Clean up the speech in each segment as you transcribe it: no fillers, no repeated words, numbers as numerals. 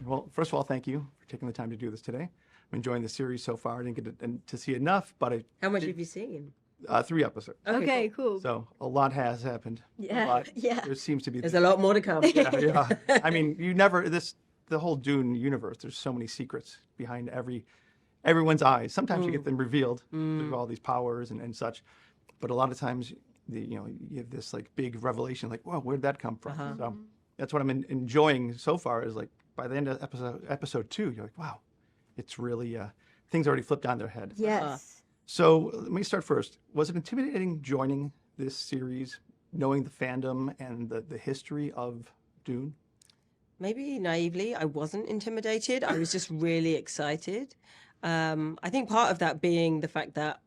Well, first of all, thank you for taking the time to do this today. I'm enjoying the series so far. I didn't get to see enough, but How much have you seen? 3 episodes. Okay, cool. So a lot has happened. Yeah, But yeah. there seems to be... There's a lot more to come. Yeah. I mean, the whole Dune universe, there's so many secrets behind everyone's eyes. Sometimes you get them revealed through all these powers and such. But a lot of times, you have this like big revelation, like, whoa, where'd that come from? So that's what I'm enjoying so far is like by the end of episode 2, you're like, wow, it's really, things already flipped on their head. Yes. So let me start first. Was it intimidating joining this series, knowing the fandom and the history of Dune? Maybe naively, I wasn't intimidated. I was just really excited. I think part of that being the fact that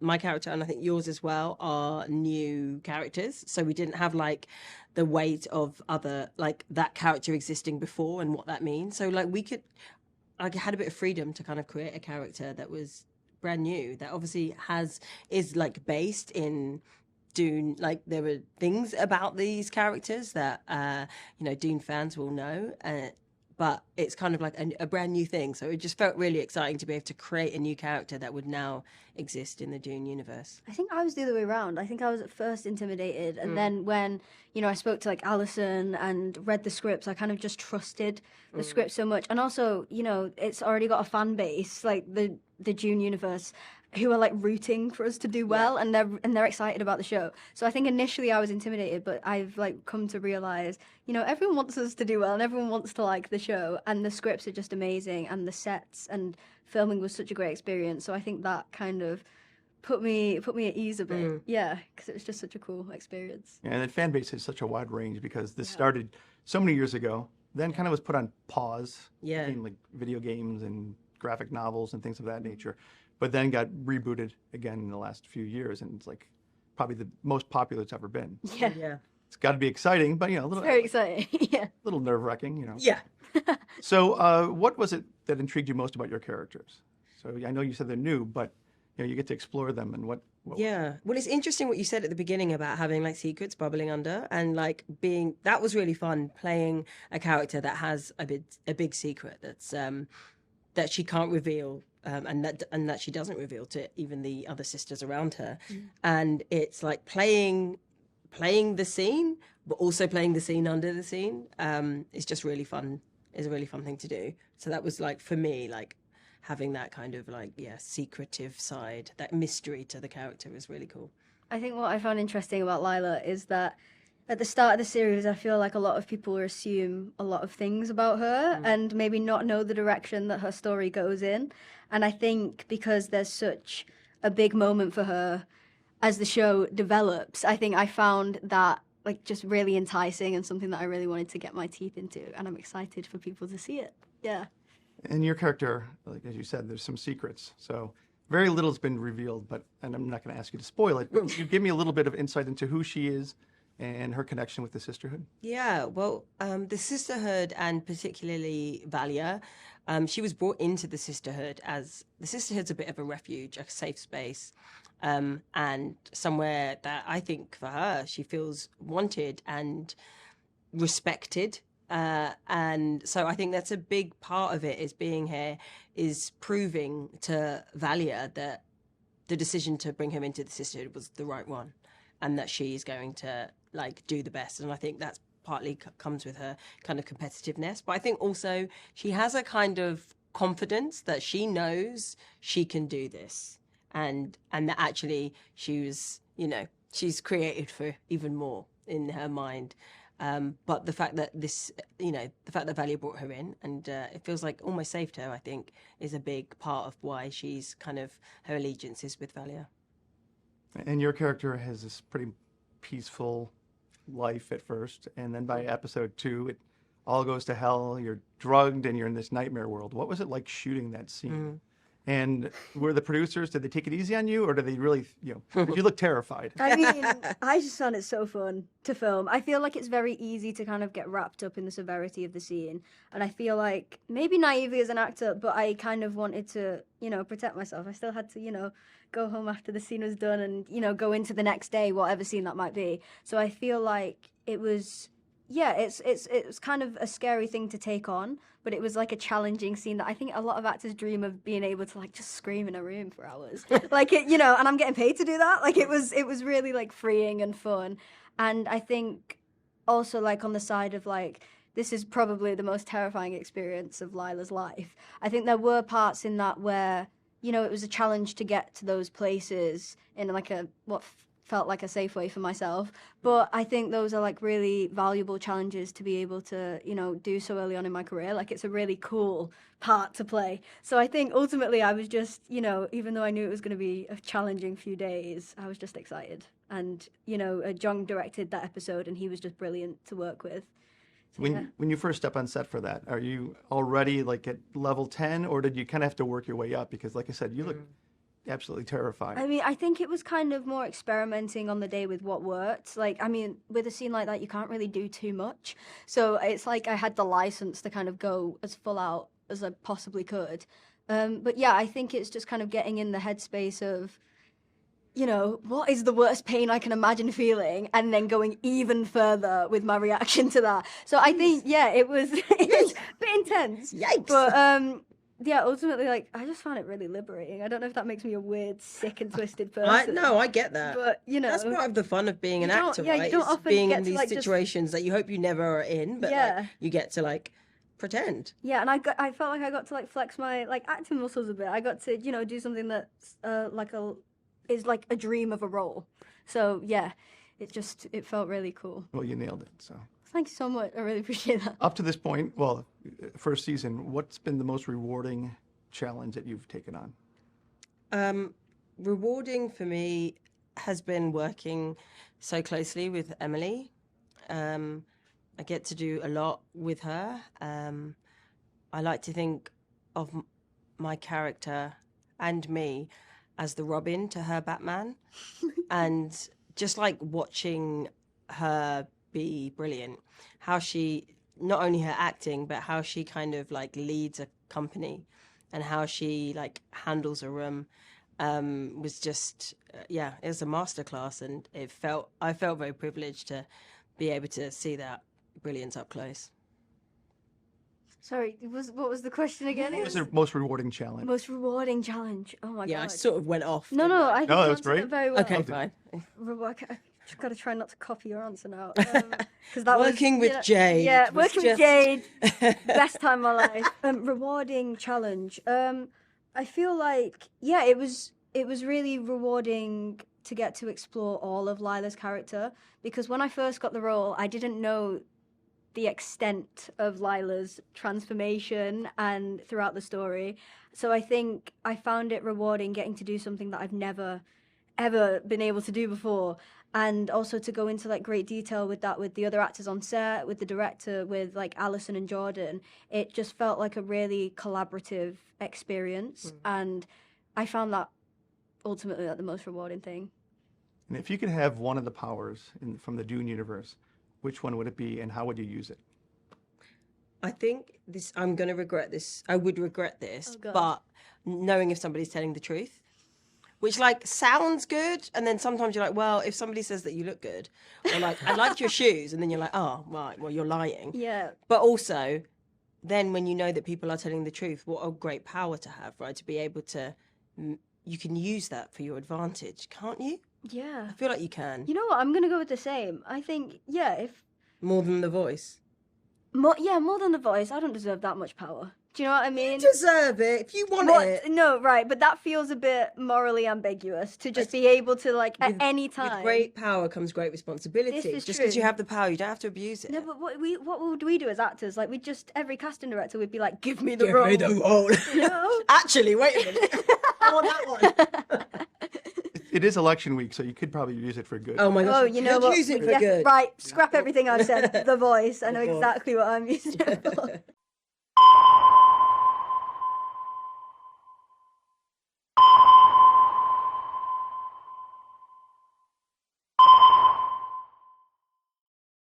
my character, and I think yours as well, are new characters. So we didn't have like the weight of other, like that character existing before and what that means. So like I had a bit of freedom to kind of create a character that was brand new, that obviously is like based in Dune. Like there were things about these characters that Dune fans will know, but it's kind of like a brand new thing. So it just felt really exciting to be able to create a new character that would now exist in the Dune universe. I think I was the other way around. I think I was at first intimidated, and then when I spoke to like Alison and read the scripts, I kind of just trusted the script so much. And also, it's already got a fan base, like the Dune universe, who are like rooting for us to do well, and they're excited about the show. So I think initially I was intimidated, but I've like come to realize, everyone wants us to do well and everyone wants to like the show, and the scripts are just amazing, and the sets and filming was such a great experience. So I think that kind of put me at ease a bit. Yeah, because it was just such a cool experience. Yeah, and the fan base has such a wide range because this started so many years ago, then kind of was put on pause. Yeah. Became like video games and graphic novels and things of that nature, but then got rebooted again in the last few years, and it's like probably the most popular it's ever been. Yeah. It's got to be exciting, but a little It's very exciting. Yeah. a little nerve-wracking, Yeah. So what was it that intrigued you most about your characters? So I know you said they're new, but you get to explore them, and what Yeah. Well, it's interesting what you said at the beginning about having like secrets bubbling under, and like that was really fun, playing a character that has a big secret that's that she can't reveal, and that she doesn't reveal to even the other sisters around her. And it's like playing the scene, but also playing the scene under the scene. It's just really fun. It's a really fun thing to do. So that was like, for me, like having that kind of like, secretive side, that mystery to the character was really cool. I think what I found interesting about Lila is that at the start of the series, I feel like a lot of people assume a lot of things about her and maybe not know the direction that her story goes in. And I think because there's such a big moment for her as the show develops, I think I found that like just really enticing and something that I really wanted to get my teeth into. And I'm excited for people to see it. Yeah. And your character, like as you said, there's some secrets. So very little's been revealed, and I'm not going to ask you to spoil it, but you give me a little bit of insight into who she is and her connection with the Sisterhood. Yeah, well, the Sisterhood, and particularly Valia, she was brought into the Sisterhood as the Sisterhood's a bit of a refuge, a safe space, and somewhere that I think for her she feels wanted and respected. And so I think that's a big part of it, is being here, is proving to Valia that the decision to bring him into the Sisterhood was the right one, and that she's going to like do the best. And I think that's partly comes with her kind of competitiveness, but I think also she has a kind of confidence that she knows she can do this, and that actually she's created for even more in her mind. But the fact that Valia brought her in, and it feels like almost saved her, I think, is a big part of why she's kind of, her allegiance is with Valia. And your character has this pretty peaceful life at first, and then by episode 2, it all goes to hell. You're drugged, and you're in this nightmare world. What was it like shooting that scene? And were the producers, did they take it easy on you, or did they really, you look terrified? I mean, I just found it so fun to film. I feel like it's very easy to kind of get wrapped up in the severity of the scene. And I feel like, maybe naively as an actor, but I kind of wanted to, protect myself. I still had to, go home after the scene was done and, go into the next day, whatever scene that might be. So I feel like it was, yeah, it's kind of a scary thing to take on, but it was like a challenging scene that I think a lot of actors dream of being able to like just scream in a room for hours. Like it, and I'm getting paid to do that. Like it was really like freeing and fun. And I think also like on the side of like this is probably the most terrifying experience of Lila's life. I think there were parts in that where, it was a challenge to get to those places in like what felt like a safe way for myself. But I think those are like really valuable challenges to be able to, do so early on in my career. Like it's a really cool part to play. So I think ultimately I was just, even though I knew it was going to be a challenging few days, I was just excited. And, John directed that episode and he was just brilliant to work with. So, When you first step on set for that, are you already like at level 10 or did you kind of have to work your way up? Because like I said, you look absolutely terrifying. I mean, I think it was kind of more experimenting on the day with what worked. Like, I mean, with a scene like that, you can't really do too much. So it's like I had the license to kind of go as full out as I possibly could. But yeah, I think it's just kind of getting in the headspace of, what is the worst pain I can imagine feeling, and then going even further with my reaction to that. So I think, yeah, it was a bit intense. Yikes. But yeah, ultimately, like, I just found it really liberating. I don't know if that makes me a weird, sick and twisted person. I get that. But, that's part of the fun of being an actor, right? Yeah, you don't It's often being get in to, these like, situations that you hope you never are in, but like, you get to like pretend. Yeah, and I felt like I got to like flex my like acting muscles a bit. I got to do something that's is like a dream of a role. So yeah, it felt really cool. Well, you nailed it. So thank you so much. I really appreciate that. up to this point, well, first season, what's been the most rewarding challenge that you've taken on? Rewarding for me has been working so closely with Emily. I get to do a lot with her. I like to think of my character and me as the Robin to her Batman. And just like watching her be brilliant, how she, not only her acting, but how she kind of like leads a company and how she like handles a room was just, it was a masterclass. And I felt very privileged to be able to see that brilliance up close. Sorry, what was the question again? What was your most rewarding challenge? Most rewarding challenge. Oh my god. Yeah, I sort of went off. No, I think No, that you was answered great. it very well. Okay, fine. Rebecca, I've just got to try not to copy your answer now. Because that Working was, with Jade. Yeah, was working with just- Jade. Best time of my life. Rewarding challenge. I feel like, yeah, it was really rewarding to get to explore all of Lila's character, because when I first got the role, I didn't know the extent of Lila's transformation and throughout the story. So I think I found it rewarding getting to do something that I've never ever been able to do before, and also to go into like great detail with that with the other actors on set, with the director, with like Alison and Jordan. It just felt like a really collaborative experience, and I found that ultimately like the most rewarding thing. And if you could have one of the powers from the Dune universe, which one would it be and how would you use it? I think I'm going to regret this. I would regret this, Oh, God. but knowing if somebody's telling the truth, which like sounds good. And then sometimes you're like, well, if somebody says that you look good, or like, I like your shoes. And then you're like, oh, right, well, you're lying. Yeah. But also, then when you know that people are telling the truth, what a great power to have, right? To be able to, you can use that for your advantage, can't you? Yeah. I feel like you can. You know what? I'm going to go with the same. I think, yeah, if... More than the voice. more than the voice. I don't deserve that much power. Do you know what I mean? You deserve it if you want it. No, right, but that feels a bit morally ambiguous to just be able to, like, at any time. With great power comes great responsibility. This is Just because true. you have the power, you don't have to abuse it. No, but what would we do as actors? Like, every casting director would be like, give me the role. role. No. Actually, wait a minute. I want that one. It is election week, so you could probably use it for good. Oh my gosh. Oh, you know could what? use it for Yeah, good. Right, scrap everything I've said. The voice. I know voice. exactly what I'm using it for.